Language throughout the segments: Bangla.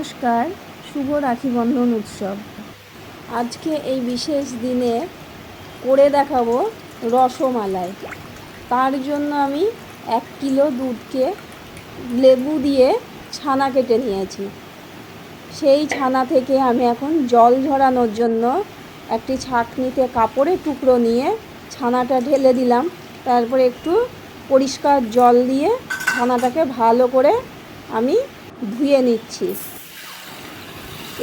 নমস্কার, শুভ রাখি বন্ধন উৎসব। আজকে এই বিশেষ দিনে করে দেখাবো রসমালাই। তার জন্য আমি 1 কিলো দুধকে লেবু দিয়ে ছানা কেটে নিয়েছি। সেই ছানা থেকে আমি এখন জল ঝরানোর জন্য একটি ছাঁকনিতে কাপড়ের টুকরো নিয়ে ছানাটা ঢেলে দিলাম। তারপরে একটু পরিষ্কার জল দিয়ে ছানাটাকে ভালো করে আমি ধুয়ে নিচ্ছি।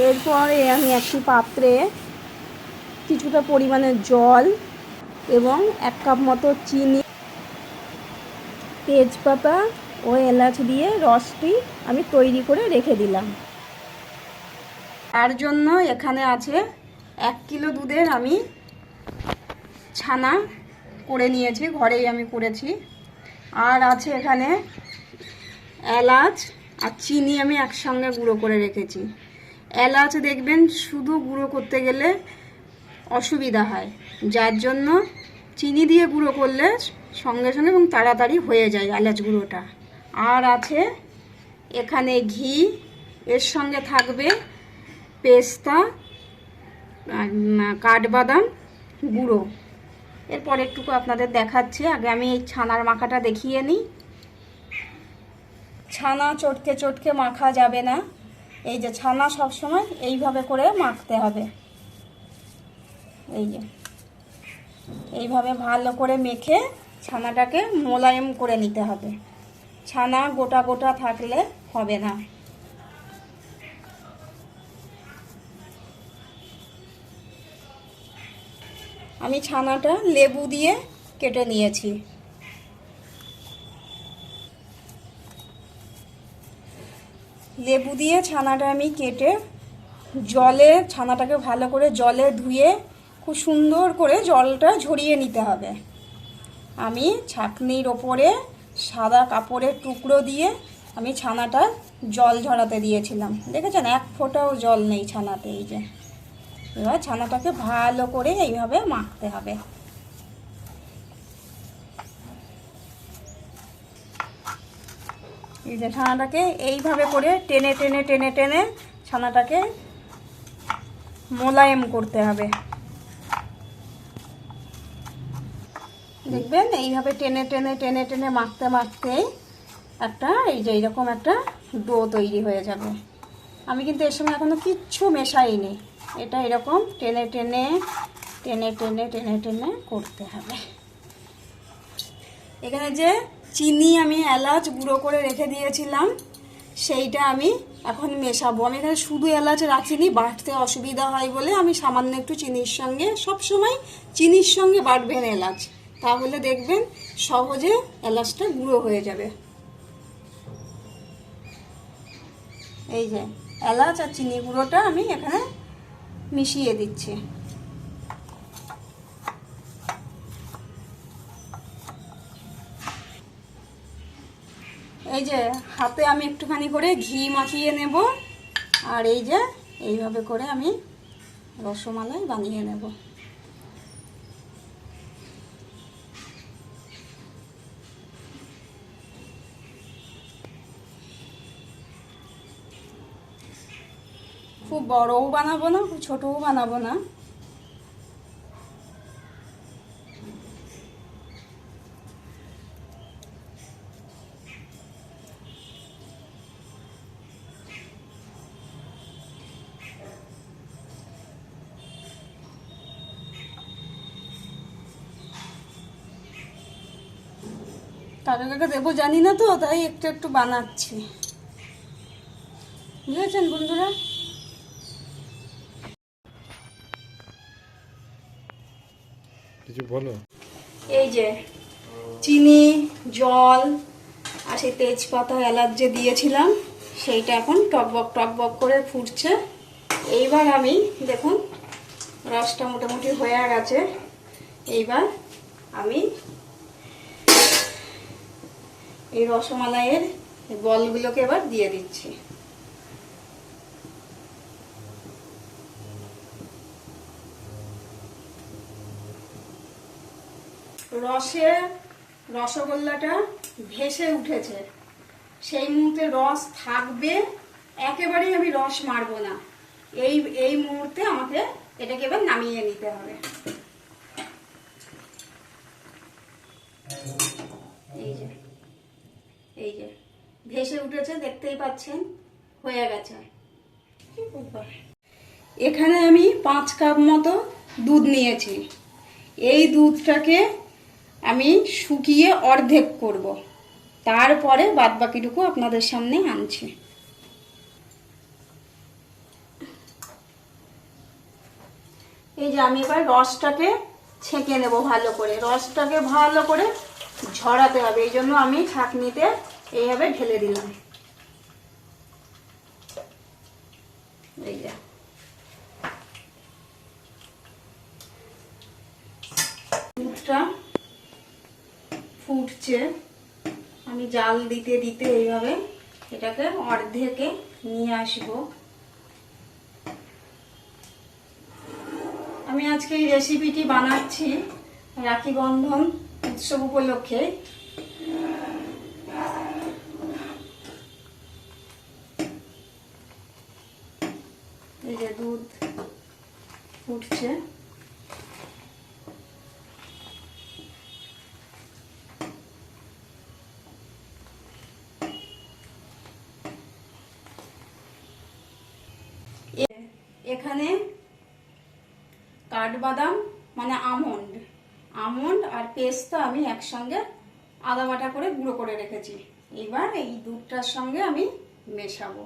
এরপরে আমি একটি পাত্রে কিছুটা পরিমাণে জল এবং 1 কাপ মতো চিনি, তেজপাতা ও এলাচ দিয়ে রসটি আমি তৈরি করে রেখে দিলাম। তার জন্য এখানে আছে 1 কিলো দুধের আমি ছানা করে নিয়েছি, ঘরেই আমি করেছি। আর আছে এখানে এলাচ আর চিনি আমি একসঙ্গে গুঁড়ো করে রেখেছি। এলাচ দেখবেন শুধু গুঁড়ো করতে গেলে অসুবিধা হয়, যার জন্য চিনি দিয়ে গুঁড়ো করলে সঙ্গে সঙ্গে এবং তাড়াতাড়ি হয়ে যায় এলাচ গুঁড়োটা। আর আছে এখানে ঘি, এর সঙ্গে থাকবে পেস্তা, কাঠবাদাম গুঁড়ো। এরপর একটুকু আপনাদের দেখাচ্ছি। আগে আমি এই ছানার মাখাটা দেখিয়ে নিই। ছানা চটকে চটকে মাখা যাবে না, এই যে ছানা সবসময় এইভাবে করে মাখতে হবে। এই যে এইভাবে ভালো করে মেখে ছানাটাকে মোলায়েম করে নিতে হবে। ছানা গোটা গোটা থাকলে হবে না। আমি ছানাটা লেবু দিয়ে কেটে নিয়েছি। লেবু দিয়ে ছানাটা আমি কেটে ছানাটাকে ভালো করে জলে ধুয়ে খুব সুন্দর করে জলটা ঝরিয়ে নিতে হবে। আমি ছাঁকনির ওপরে সাদা কাপড়ের টুকরো দিয়ে আমি ছানাটা জল ঝরাতে দিয়েছিলাম। দেখেছেন, 1 ফোঁটাও জল নেই ছানাতে। এই যে এবার ছানাটাকে ভালো করে এইভাবে মাখতে হবে। এই যে ছানাটাকে এইভাবে করে টেনে টেনে টেনে টেনে ছানাটাকে মোলায়েম করতে হবে। দেখবেন এইভাবে টেনে টেনে টেনে টেনে মাখতে মাখতে একটা এই যে এইরকম একটা ডো তৈরি হয়ে যাবে। আমি কিন্তু এর সঙ্গে এখনো কিচ্ছু মেশাইনি। এটা এরকম টেনে টেনে টেনে টেনে টেনে টেনে করতে হবে। এখানে যে চিনি আমি এলাচ গুঁড়ো করে রেখে দিয়েছিলাম সেইটা আমি এখন মেশাবো। আমি এখানে শুধু এলাচ রাখিনি, বাটতে অসুবিধা হয় বলে আমি সামান্য একটু চিনির সঙ্গে, সবসময় চিনির সঙ্গে বাটবেন এলাচ, তাহলে দেখবেন সহজে এলাচটা গুঁড়ো হয়ে যাবে। এই যে এলাচ আর চিনি গুঁড়োটা আমি এখানে মিশিয়ে দিচ্ছি। এই যে হাতে আমি একটুখানি করে ঘি মাখিয়ে নেব, আর এই যে এইভাবে করে আমি রসমালাই বানিয়ে নেব। খুব বড়ও বানাবো না, খুব ছোটও বানাবো না। কাকা কাকা দেবো জানি না তো, তাই একটু একটু বানাচ্ছি। বুঝেছেন বন্ধুরা? কিছু বলো। এই যে চিনি, জল আর সেই তেজপাতা এলাচ যে দিয়েছিলাম সেইটা এখন টকবক টকবক করে ফুটছে। এইবার আমি দেখুন রসটা মোটামুটি হয়ে গেছে। এইবার আমি এই রসমালাইয়ের বলগুলোকে এবার দিয়ে দিচ্ছি। রসগোল্লাটা ভেসে উঠেছে, সেই মুহূর্তে রস থাকবে একেবারেই আমি রস মারবো না, এই এই মুহূর্তে আমাকে এটাকে এবার নামিয়ে নিতে হবে। এই যে ভেসে উঠেছে, দেখতেই পাচ্ছেন, হয়ে গেছে। এখানে আমি 5 কাপ মতো দুধ নিয়েছি। এই দুধটাকে আমি শুকিয়ে অর্ধেক করব, তারপরে বাদ বাকিটুকু আপনাদের সামনে আনছি। এই যে আমি এবার রসটাকে ছেঁকে নেব ভালো করে, রসটাকে ভালো করে ঝরাতে হবে, এই জন্য আমি ছাঁকনিতে এইভাবে ঢেলে দিলাম। এই যে দুধটা ফুটছে, আমি জাল দিতে দিতে এইভাবে এটাকে অর্ধেকে নিয়ে আসবো। আমি আজকে এই রেসিপিটি বানাচ্ছি রাখি বন্ধন উৎসব উপলক্ষে। এই যে দুধ ফুটছে, এখানে কাঠবাদাম মানে আমন্ড আর পেস্তা আমি একসঙ্গে আদা বাটা করে গুঁড়ো করে রেখেছি। এবার এই দুধটার সঙ্গে আমি মেশাবো।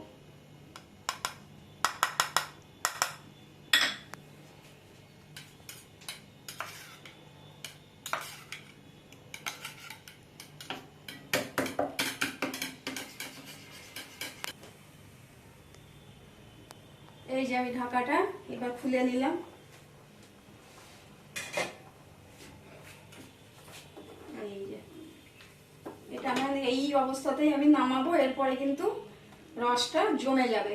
এই যে আমি ঢাকাটা এবার খুলে নিলাম। এই যে এটা আমি এই অবস্থাতেই আমি নামাবো, এরপরে কিন্তু রসটা জমে যাবে।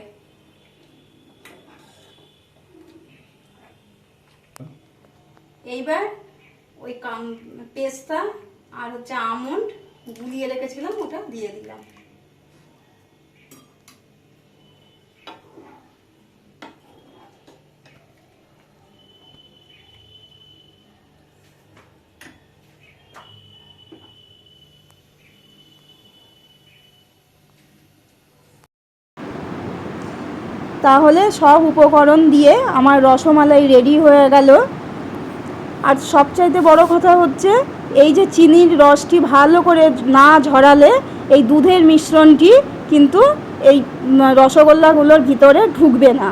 এইবার ওই পেস্তা আর হচ্ছে আমন্ড গুলিয়ে রেখেছিলাম ওটা দিয়ে দিলাম। তাহলে সব উপকরণ দিয়ে আমার রসমালাই রেডি হয়ে গেল। আর সবচাইতে বড় কথা হচ্ছে এই যে চিনির রসটি ভালো করে না ঝরালে এই দুধের মিশ্রণটি কিন্তু এই রসগোল্লাগুলোর ভিতরে ঢুকবে না।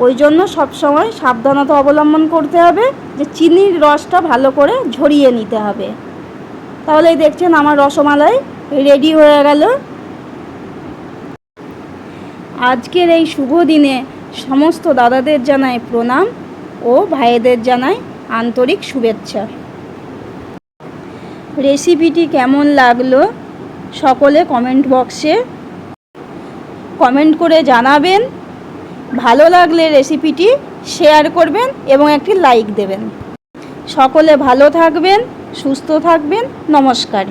ওই জন্য সবসময় সাবধানতা অবলম্বন করতে হবে যে চিনির রসটা ভালো করে ঝরিয়ে নিতে হবে। তাহলেই দেখছেন আমার রসমালাই রেডি হয়ে গেল। আজকের এই শুভ দিনে সমস্ত দাদাদের জানাই প্রণাম ও ভাইদের জানাই আন্তরিক শুভেচ্ছা। রেসিপিটি কেমন লাগলো সকলে কমেন্ট বক্সে কমেন্ট করে জানাবেন। ভালো লাগলে রেসিপিটি শেয়ার করবেন এবং একটি লাইক দেবেন। সকলে ভালো থাকবেন, সুস্থ থাকবেন। নমস্কার।